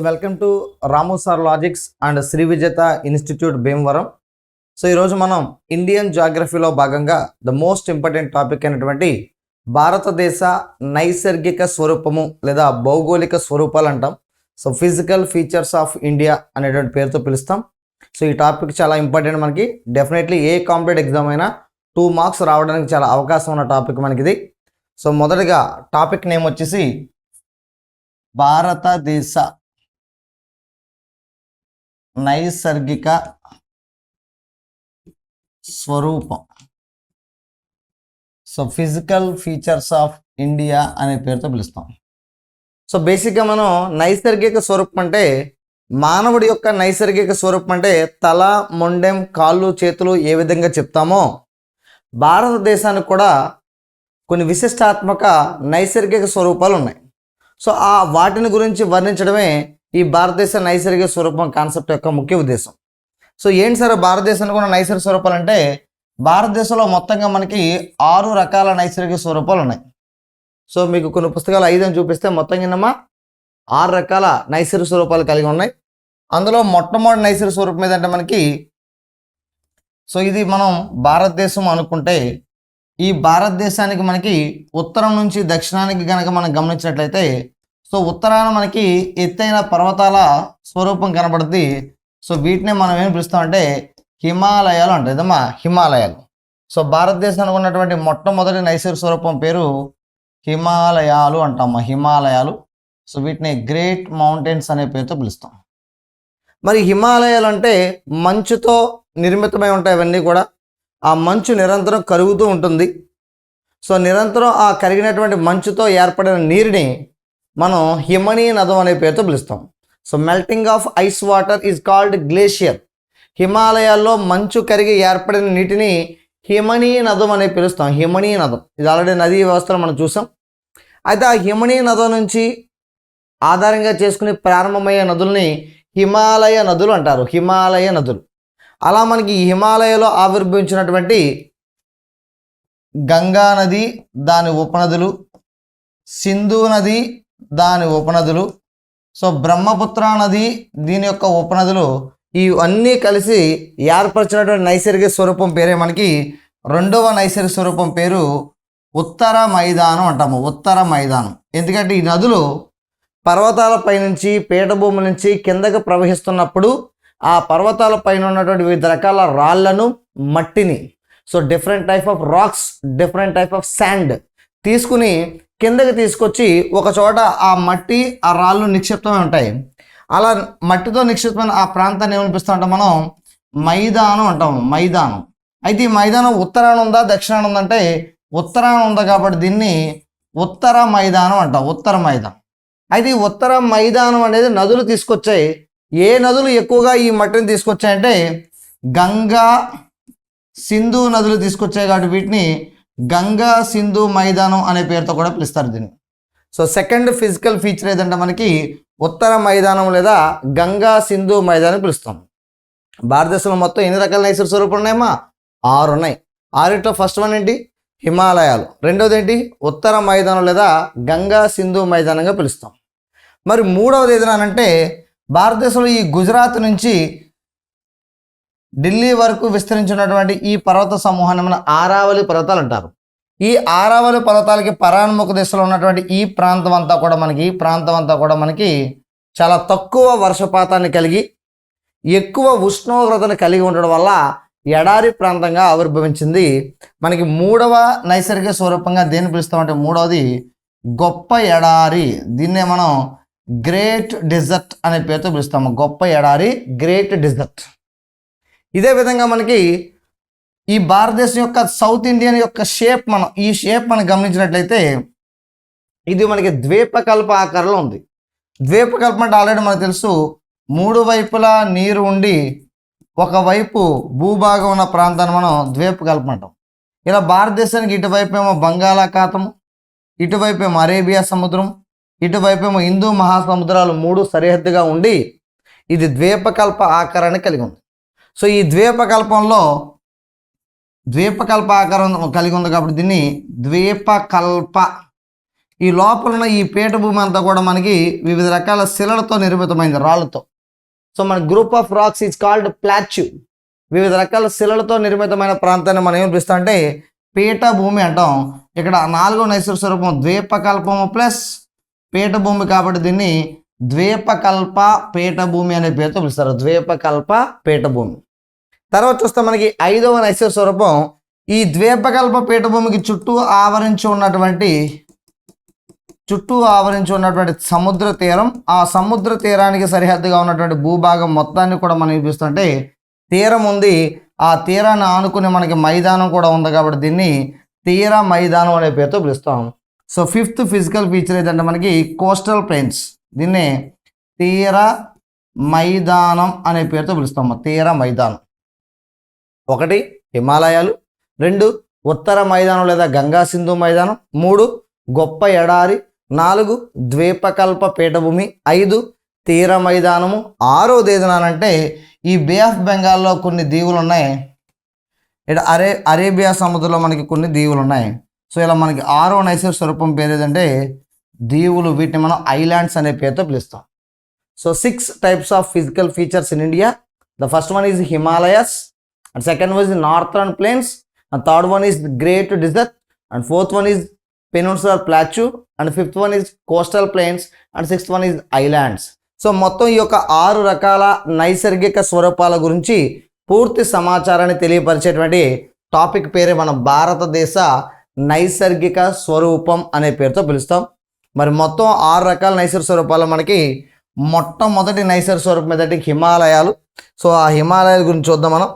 Welcome to Ramu sir logics and Sri Vijetha institute Bhimavaram. ఈరోజు మనం Indian జాగ్రఫీలో భాగంగా ద మోస్ట్ ఇంపార్టెంట్ టాపిక్ అయినటువంటి భారతదేశ నైసర్గిక స్వరూపము లేదా భౌగోళిక స్వరూపాలు అంటాం. ఫిజికల్ ఫీచర్స్ ఆఫ్ ఇండియా అనేటువంటి పేరుతో పిలుస్తాం. ఈ టాపిక్ చాలా ఇంపార్టెంట్. మనకి డెఫినెట్లీ ఏ కాంపిటేటివ్ ఎగ్జామ్ అయినా 2 మార్క్స్ రావడానికి చాలా అవకాశం ఉన్న టాపిక్ మనకి ఇది. మొదటగా టాపిక్ నేమ్ వచ్చేసి భారతదేశ నైసర్గిక స్వరూపం. ఫిజికల్ ఫీచర్స్ ఆఫ్ ఇండియా అనే పేరుతో పిలుస్తాం. బేసిక్గా మనం నైసర్గిక స్వరూపం అంటే మానవుడి యొక్క నైసర్గిక స్వరూపం అంటే తల, మొండెం, కాళ్ళు, చేతులు ఏ విధంగా చెప్తామో భారతదేశానికి కూడా కొన్ని విశిష్టాత్మక నైసర్గిక స్వరూపాలు ఉన్నాయి. ఆ వాటిని గురించి వర్ణించడమే ఈ భారతదేశ నైసర్గిక స్వరూపం కాన్సెప్ట్ యొక్క ముఖ్య ఉద్దేశం. ఏంటి సార్ భారతదేశానికి ఉన్న నైసర్గిక స్వరూపాలు అంటే, భారతదేశంలో మొత్తంగా మనకి 6 రకాల నైసర్గిక స్వరూపాలు ఉన్నాయి. మీకు కొన్ని పుస్తకాలు 5 అని చూపిస్తే మొత్తంగా 6 రకాల నైసర్గిక స్వరూపాలు కలిగి ఉన్నాయి. అందులో మొట్టమొదటి నైసర్గిక స్వరూపం ఏదంటే మనకి ఇది మనం భారతదేశం అనుకుంటే, ఈ భారతదేశానికి మనకి ఉత్తరం నుంచి దక్షిణానికి కనుక మనం గమనించినట్లయితే ఉత్తరాన మనకి ఎత్తైన పర్వతాల స్వరూపం కనబడుతుంది. వీటినే మనం ఏం పిలుస్తామంటే హిమాలయాలు అంటే ఇదమ్మా హిమాలయాలు. భారతదేశానికి ఉన్నటువంటి మొట్టమొదటి నైసర్గిక స్వరూపం పేరు హిమాలయాలు అంటామా, హిమాలయాలు. వీటిని గ్రేట్ మౌంటైన్స్ అనే పేరుతో పిలుస్తాం. మరి హిమాలయాలు అంటే మంచుతో నిర్మితమై ఉంటాయి. అవన్నీ కూడా ఆ మంచు నిరంతరం కరుగుతూ ఉంటుంది. నిరంతరం ఆ కరిగినటువంటి మంచుతో ఏర్పడిన నీరుని మనం హిమనీ నదం అనే పేరుతో పిలుస్తాం. Melting of ice water is called glacier. హిమాలయాల్లో మంచు కరిగి ఏర్పడిన నీటిని హిమనీ నదం అనే పిలుస్తాం. హిమనీ నదం ఇది ఆల్రెడీ నదీ వ్యవస్థలో మనం చూసాం. అయితే ఆ హిమనీ నదం నుంచి ఆధారంగా చేసుకుని ప్రారంభమయ్యే నదుల్ని హిమాలయ నదులు అంటారు. హిమాలయ నదులు. అలా మనకి హిమాలయలో ఆవిర్భవించినటువంటి గంగా నది, దాని ఉపనదులు, సింధు నది, దాని ఉపనదులు, బ్రహ్మపుత్ర నది, దీని యొక్క ఉపనదులు, ఇవన్నీ కలిసి ఏర్పరిచినటువంటి నైసర్గిక స్వరూపం పేరే మనకి రెండవ నైసర్గిక స్వరూపం పేరు ఉత్తర మైదానం అంటాము. ఉత్తర మైదానం. ఎందుకంటే ఈ నదులు పర్వతాల పైనుంచి, పీఠభూముల నుంచి కిందకు ప్రవహిస్తున్నప్పుడు ఆ పర్వతాల పైన ఉన్నటువంటి వివిధ రకాల రాళ్లను, మట్టిని, different type of rocks, different type of sand తీసుకుని కిందకి తీసుకొచ్చి ఒక చోట ఆ మట్టి, ఆ రాళ్ళు నిక్షిప్తమై ఉంటాయి. అలా మట్టితో నిక్షిప్తమైన ఆ ప్రాంతాన్ని ఏమనిపిస్తూ ఉంటాం మనం మైదానం అంటాము. మైదానం. అయితే ఈ మైదానం ఉత్తరాన ఉందా, దక్షిణాన ఉందంటే ఉత్తరాన ఉంది కాబట్టి దీన్ని ఉత్తర మైదానం అంటాం. ఉత్తర మైదానం. అయితే ఈ ఉత్తర మైదానం అనేది నదులు తీసుకొచ్చాయి. ఏ నదులు ఎక్కువగా ఈ మట్టిని తీసుకొచ్చాయంటే గంగా, సింధు నదులు తీసుకొచ్చాయి కాబట్టి వీటిని గంగా సింధు మైదానం అనే పేరుతో కూడా పిలుస్తారు దీన్ని. సెకండ్ ఫిజికల్ ఫీచర్ ఏదంటే మనకి ఉత్తర మైదానం లేదా గంగా సింధు మైదానం పిలుస్తాం. భారతదేశంలో మొత్తం ఎన్ని రకాల నైసర్గిక స్వరూపాలు ఉన్నాయమ్మా? 6 ఉన్నాయి. 6 ఫస్ట్ వన్ ఏంటి? హిమాలయాలు. రెండవది ఏంటి? ఉత్తర మైదానం లేదా గంగా సింధు మైదానంగా పిలుస్తాం. మరి మూడవది ఏదనంటే భారతదేశంలో ఈ గుజరాత్ నుంచి ఢిల్లీ వరకు విస్తరించినటువంటి ఈ పర్వత సమూహాన్ని మన ఆరావళి పర్వతాలు అంటారు. ఈ ఆరావళి పర్వతాలకి పరాన్ముఖ దిశలో ఉన్నటువంటి ఈ ప్రాంతం అంతా కూడా మనకి చాలా తక్కువ వర్షపాతాన్ని కలిగి ఎక్కువ ఉష్ణోగ్రతను కలిగి ఉండడం వల్ల ఎడారి ప్రాంతంగా ఆవిర్భవించింది. మనకి మూడవ నైసర్గిక స్వరూపంగా దేన్ని పిలుస్తామంటే మూడవది గొప్ప ఎడారి. దీన్నే మనం గ్రేట్ డెజర్ట్ అనే పేరుతో పిలుస్తాము. గొప్ప ఎడారి, గ్రేట్ డెజర్ట్. ఇదే విధంగా మనకి ఈ భారతదేశం యొక్క సౌత్ ఇండియన్ యొక్క షేప్ ఈ షేప్ మనం గమనించినట్లయితే ఇది మనకి ద్వీపకల్ప ఆకారంలో ఉంది. ద్వీపకల్పం అంటే ఆల్రెడీ మనకు తెలుసు, 3 వైపులా నీరు ఉండి ఒకవైపు భూభాగం ఉన్న ప్రాంతాన్ని మనం ద్వీపకల్పం అంటాం. ఇలా భారతదేశానికి ఇటువైపు ఏమో బంగాళాఖాతం, ఇటువైపు ఏమో అరేబియా సముద్రం, ఇటువైపు ఏమో హిందూ మహాసముద్రాలు 3 సరిహద్దుగా ఉండి ఇది ద్వీపకల్ప ఆకారాన్ని కలిగి ఉంది. ఈ ద్వీపకల్ప ఆకారం కలిగి ఉంది కాబట్టి దీన్ని ద్వీపకల్ప ఈ లోపల ఉన్న ఈ పీఠభూమి అంతా కూడా మనకి వివిధ రకాల శిలలతో నిర్మితమైంది, రాళ్ళతో. సో మన group of rocks is called plateau. వివిధ రకాల శిలలతో నిర్మితమైన ప్రాంతాన్ని మనం ఏం పిలుస్తాం అంటే పీఠభూమి అంటాం. ఇక్కడ 4వ నైసర్గిక స్వరూపం ద్వీపకల్పము ప్లస్ పీఠభూమి, కాబట్టి దీన్ని ద్వీపకల్ప పీఠభూమి అనే పేరుతో పిలుస్తారు, ద్వీపకల్ప పీఠభూమి. తర్వాత చూస్తే మనకి 5వ నైసర్గిక స్వరూపం ఈ ద్వీపకల్ప పీఠభూమికి చుట్టూ ఆవరించి ఉన్నటువంటి సముద్ర తీరం, ఆ సముద్ర తీరానికి సరిహద్దుగా ఉన్నటువంటి భూభాగం మొత్తాన్ని కూడా మనం చూపిస్తుంటే తీరం ఉంది, ఆ తీరాన్ని ఆనుకుని మనకి మైదానం కూడా ఉంది, కాబట్టి దీన్ని తీర మైదానం అనే పేరుతో పిలుస్తాం. సో 5th ఫిజికల్ ఫీచర్ ఏంటంటే మనకి కోస్టల్ ప్లెయిన్స్, దీన్నే తీర మైదానం అనే పేరుతో పిలుస్తాం. తీర మైదానం 1 హిమాలయాలు, 2 ఉత్తర మైదానం లేదా గంగా సింధు మైదానం, 3 గొప్ప ఎడారి, 4 ద్వీపకల్ప పీఠభూమి, 5 తీర మైదానము, 6వది ఏదనంటే ఈ బే ఆఫ్ బెంగాల్లో కొన్ని దీవులు ఉన్నాయి, ఇక్కడ అరేబియా సముద్రంలో మనకి కొన్ని దీవులు ఉన్నాయి. సో ఇలా మనకి 6వ నైసర్గిక స్వరూపం పేరు ఏదంటే దీవులు, వీటిని మనం ఐలాండ్స్ అనే పేరుతో పిలుస్తాం. So 6 types of physical features in India. The first one is Himalayas, and second one is northern plains, and third one is great desert, and fourth one is peninsular plateau, and 5th one is coastal plains, and 6th one is islands. So మొత్తం ఈ యొక్క 6 రకాల నైసర్గిక స్వరూపాల గురించి పూర్తి సమాచారాన్ని తెలియపరిచేటువంటి topic పేరే మన భారతదేశ నైసర్గిక స్వరూపం అనే పేరుతో పిలుస్తాం. మరి మొత్తం 6 రకాల నైసర్గిక స్వరూపాలు మనకి మొట్టమొదటి నైసర్గిక స్వరూపం ఏంటంటే హిమాలయాలు. సో ఆ హిమాలయాల గురించి చూద్దాం మనం.